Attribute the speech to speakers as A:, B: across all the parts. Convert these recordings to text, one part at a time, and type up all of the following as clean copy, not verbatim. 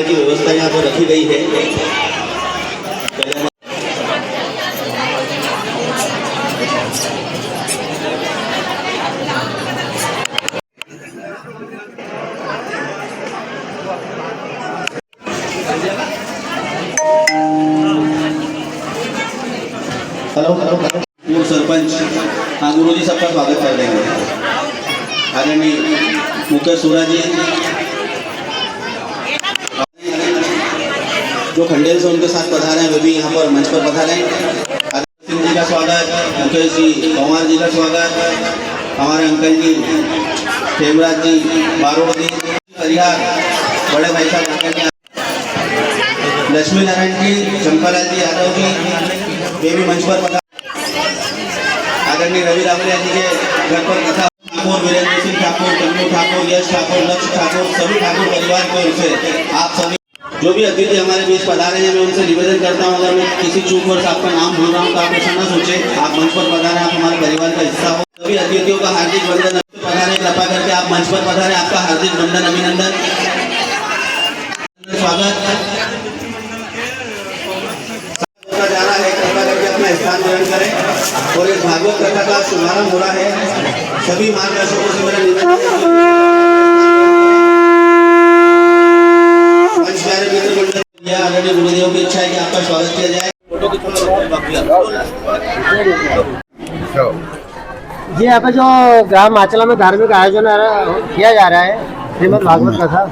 A: की व्यवस्था यहाँ पर रखी गई है। हेलो पूर्व सरपंच हाँ गुरु जी सबका स्वागत कर देंगे। आदरणीय मुकेश सूरा जी जो खंडेल से उनके साथ पधारे हैं वे भी यहाँ पर मंच पर पधारे। सिंह जी का स्वागत, मुकेश जी कुमार जी का स्वागत, हमारे अंकल जी खेमराज जी बारोड़ जी हरियार बड़े भाई साहब लक्ष्मी नारायण जी चंपालाल जी यादव जी वे भी मंच पर पधारे। आदरणीय रवि रावलिया जी के घर पर कथा ठाकुर वीरेंद्र सिंह ठाकुर कन्नू ठाकुर यश ठाकुर लक्ष्य ठाकुर सभी ठाकुर परिवार की ओर से आप सभी जो भी अतिथि हमारे बीच पधारे हैं मैं उनसे निवेदन करता हूं अगर मैं किसी चूक और आपका नाम भूल रहा हूं तो आप ऐसा न सोचे। आप मंच पर पधारे, आप हमारे परिवार का हिस्सा हो। सभी अतिथियों का हार्दिक वंदन। पधारे कृपा करके आप मंच पर पधारे, आपका हार्दिक वंदन अभिनंदन स्वागत जा रहा है। कृपा करके अपना स्थान ग्रहण करें और इस भागवत कथा का शुभारंभ हो रहा है। सभी मार्गदर्शकों से मेरा निवेदन आदरणीय गुरुदेव की इच्छा है कि आपका स्वागत किया जाए। फोटो की
B: जी यहाँ पे जो ग्राम माचला में धार्मिक आयोजन किया जा रहा है श्रीमद् भागवत कथा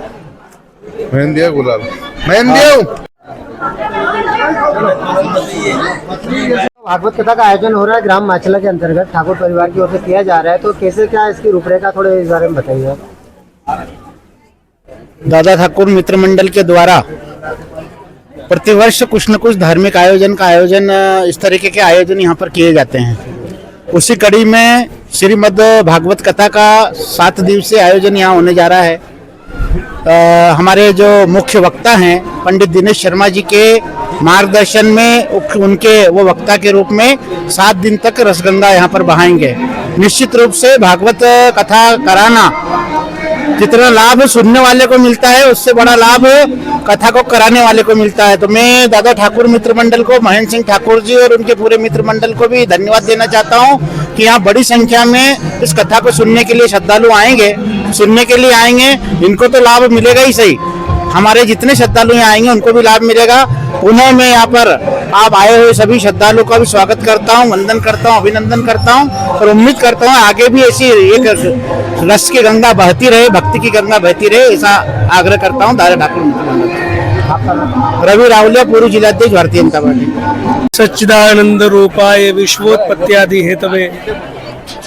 B: भागवत कथा का आयोजन हो रहा है ग्राम माचला के अंतर्गत ठाकुर परिवार की ओर से किया जा रहा है। तो कैसे क्या इसकी रूपरेखा थोड़े इस बारे में बताइए।
C: दादा ठाकुर मित्र मंडल के द्वारा प्रतिवर्ष कुछ न कुछ धार्मिक आयोजन इस तरीके के आयोजन यहाँ पर किए जाते हैं। उसी कड़ी में श्रीमद् भागवत कथा का 7 दिवसीय आयोजन यहाँ होने जा रहा है। हमारे जो मुख्य वक्ता हैं पंडित दिनेश शर्मा जी के मार्गदर्शन में उनके वो वक्ता के रूप में 7 दिन तक रसगंगा यहाँ पर बहाएंगे। निश्चित रूप से भागवत कथा कराना जितना लाभ सुनने वाले को मिलता है उससे बड़ा लाभ कथा को कराने वाले को मिलता है। तो मैं दादा ठाकुर मित्र मंडल को महेंद्र सिंह ठाकुर जी और उनके पूरे मित्र मंडल को भी धन्यवाद देना चाहता हूं कि यहाँ बड़ी संख्या में इस कथा को सुनने के लिए श्रद्धालु आएंगे, सुनने के लिए आएंगे। इनको तो लाभ मिलेगा ही सही, हमारे जितने श्रद्धालु यहाँ आएंगे उनको भी लाभ मिलेगा। पुनः मैं यहाँ पर आप आए हुए सभी श्रद्धालुओं का भी स्वागत करता हूँ, वंदन करता हूँ, अभिनंदन करता हूँ और उम्मीद करता हूँ आगे भी ऐसी एक रस की गंगा बहती रहे, भक्ति की गंगा बहती रहे, ऐसा आग्रह करता हूँ। दादा ठाकुर रवि रावलिया पूर्व जिलाध्यक्ष भारतीय जनता पार्टी।
D: सच्चिदानंद रूपाय विश्वोत्पत्त्यादि हेतवे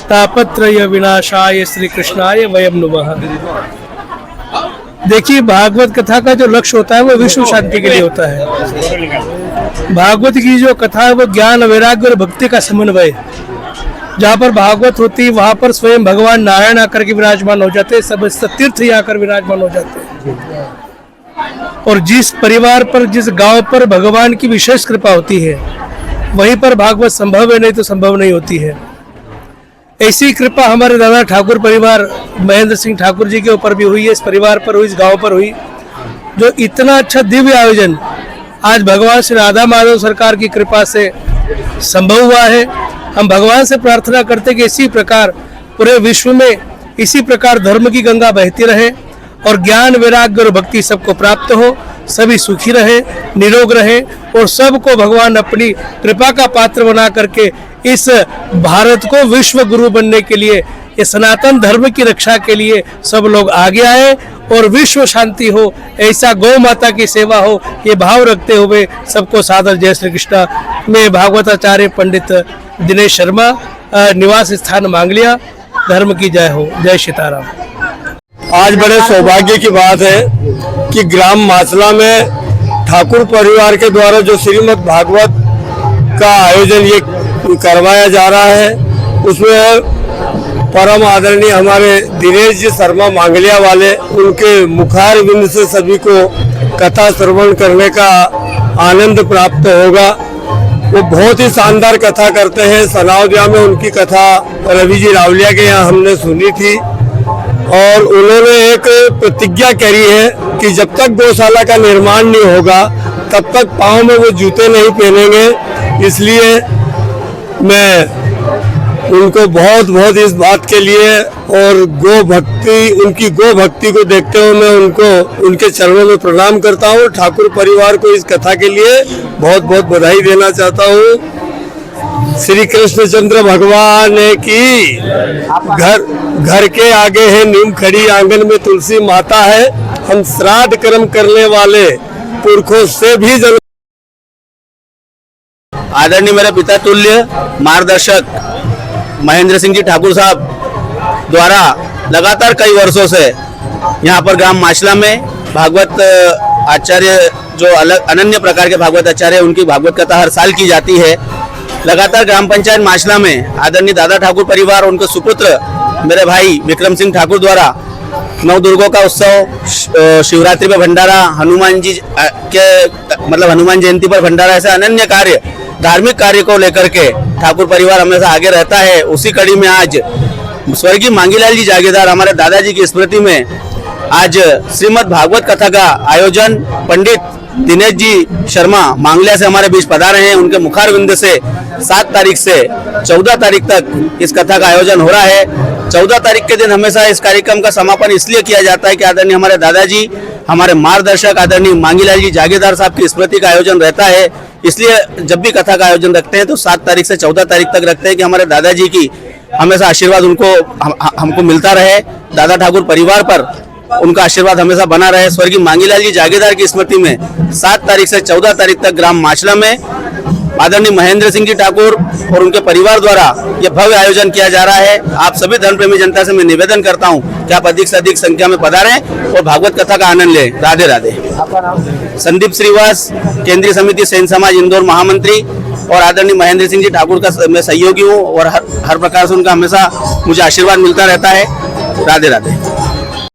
D: तापत्रय विनाशाय श्री कृष्णाय वयम नमः। देखिए भागवत कथा का जो लक्ष्य होता है वो विश्व शांति के लिए होता है। भागवत की जो कथा है वो ज्ञान वैराग्य और भक्ति का समन्वय। जहाँ पर भागवत होती है वहाँ पर स्वयं भगवान नारायण आकर के विराजमान हो जाते हैं, सब तीर्थ ही आकर विराजमान हो जाते हैं। और जिस परिवार पर जिस गांव पर भगवान की विशेष कृपा होती है वहीं पर भागवत संभव है, नहीं तो संभव नहीं होती है। ऐसी कृपा हमारे दादा ठाकुर परिवार महेंद्र सिंह ठाकुर जी के ऊपर भी हुई है, इस परिवार पर हुई, इस गांव पर हुई। जो इतना अच्छा दिव्य आयोजन आज भगवान श्री राधा माधव सरकार की कृपा से संभव हुआ है। हम भगवान से प्रार्थना करते कि इसी प्रकार पूरे विश्व में इसी प्रकार धर्म की गंगा बहती रहे और ज्ञान वैराग्य और भक्ति सबको प्राप्त हो, सभी सुखी रहे, निरोग रहे और सबको भगवान अपनी कृपा का पात्र बना करके इस भारत को विश्व गुरु बनने के लिए, ये सनातन धर्म की रक्षा के लिए सब लोग आगे आए और विश्व शांति हो, ऐसा गौ माता की सेवा हो, ये भाव रखते हुए सबको सादर जय श्री कृष्ण। मैं भागवताचार्य पंडित दिनेश शर्मा, निवास स्थान मांगलिया। धर्म की जय हो, जय सीताराम।
E: आज बड़े सौभाग्य की बात है कि ग्राम माचला में ठाकुर परिवार के द्वारा जो श्रीमद् भागवत का आयोजन ये करवाया जा रहा है, उसमें परम आदरणीय हमारे दिनेश जी शर्मा मांगलिया वाले, उनके मुखार बिंद से सभी को कथा श्रवण करने का आनंद प्राप्त होगा। वो बहुत ही शानदार कथा करते हैं। सनाउदिया में उनकी कथा रवि जी रावलिया के यहाँ हमने सुनी थी और उन्होंने एक प्रतिज्ञा करी है कि जब तक गौशाला का निर्माण नहीं होगा तब तक पाँव में वो जूते नहीं पहनेंगे। इसलिए मैं उनको बहुत बहुत इस बात के लिए और उनकी गो भक्ति को देखते हुए मैं उनको उनके चरणों में प्रणाम करता हूँ। ठाकुर परिवार को इस कथा के लिए बहुत बहुत बधाई देना चाहता हूँ। श्री कृष्णचंद्र भगवान की। घर के आगे है नीम खड़ी, आंगन में तुलसी माता है। हम श्राद्ध कर्म करने वाले पुरखों से भी जन्म।
A: आदरणीय मेरे पिता तुल्य मार्गदर्शक महेंद्र सिंह जी ठाकुर साहब द्वारा लगातार कई वर्षों से यहाँ पर ग्राम माचला में भागवत आचार्य जो अलग अनन्य प्रकार के भागवत आचार्य, उनकी भागवत कथा हर साल की जाती है। लगातार ग्राम पंचायत माचला में आदरणीय दादा ठाकुर परिवार, उनके सुपुत्र मेरे भाई विक्रम सिंह ठाकुर द्वारा नव दुर्गों का उत्सव, शिवरात्रि पर भंडारा, हनुमान जी के मतलब हनुमान जयंती पर भंडारा, ऐसे अनन्य कार्य, धार्मिक कार्य को लेकर के ठाकुर परिवार हमेशा आगे रहता है। उसी कड़ी में आज स्वर्गीय मांगीलाल जी जागीरदार हमारे दादाजी की स्मृति में आज श्रीमद् भागवत कथा का आयोजन पंडित दिनेश जी शर्मा मांगलिया से हमारे बीच पधारे हैं। उनके मुखार बिंद से 7 तारीख से 14 तारीख तक इस कथा का आयोजन हो रहा है। 14 तारीख के दिन हमेशा इस कार्यक्रम का समापन इसलिए किया जाता है कि आदरणीय हमारे दादाजी, हमारे मार्गदर्शक आदरणीय मांगीलाल जी जागीरदार साहब की स्मृति का आयोजन रहता है। इसलिए जब भी कथा का आयोजन रखते हैं तो 7 तारीख से 14 तारीख तक रखते हैं कि हमारे दादाजी की हमेशा आशीर्वाद हमको मिलता रहे। दादा ठाकुर परिवार पर उनका आशीर्वाद हमेशा बना रहे। स्वर्गीय मांगीलाल जी जागीरदार की स्मृति में 7 तारीख से 14 तारीख तक ग्राम माचला में आदरणीय महेंद्र सिंह जी ठाकुर और उनके परिवार द्वारा यह भव्य आयोजन किया जा रहा है। आप सभी धर्म प्रेमी जनता से मैं निवेदन करता हूं कि आप अधिक से अधिक संख्या में पधारें और भागवत कथा का आनंद लें। राधे राधे। संदीप श्रीवास, केंद्रीय समिति सेन समाज इंदौर महामंत्री और आदरणीय महेंद्र सिंह जी ठाकुर का मैं सहयोगी हूँ और हर प्रकार से उनका हमेशा मुझे आशीर्वाद मिलता रहता है। राधे राधे।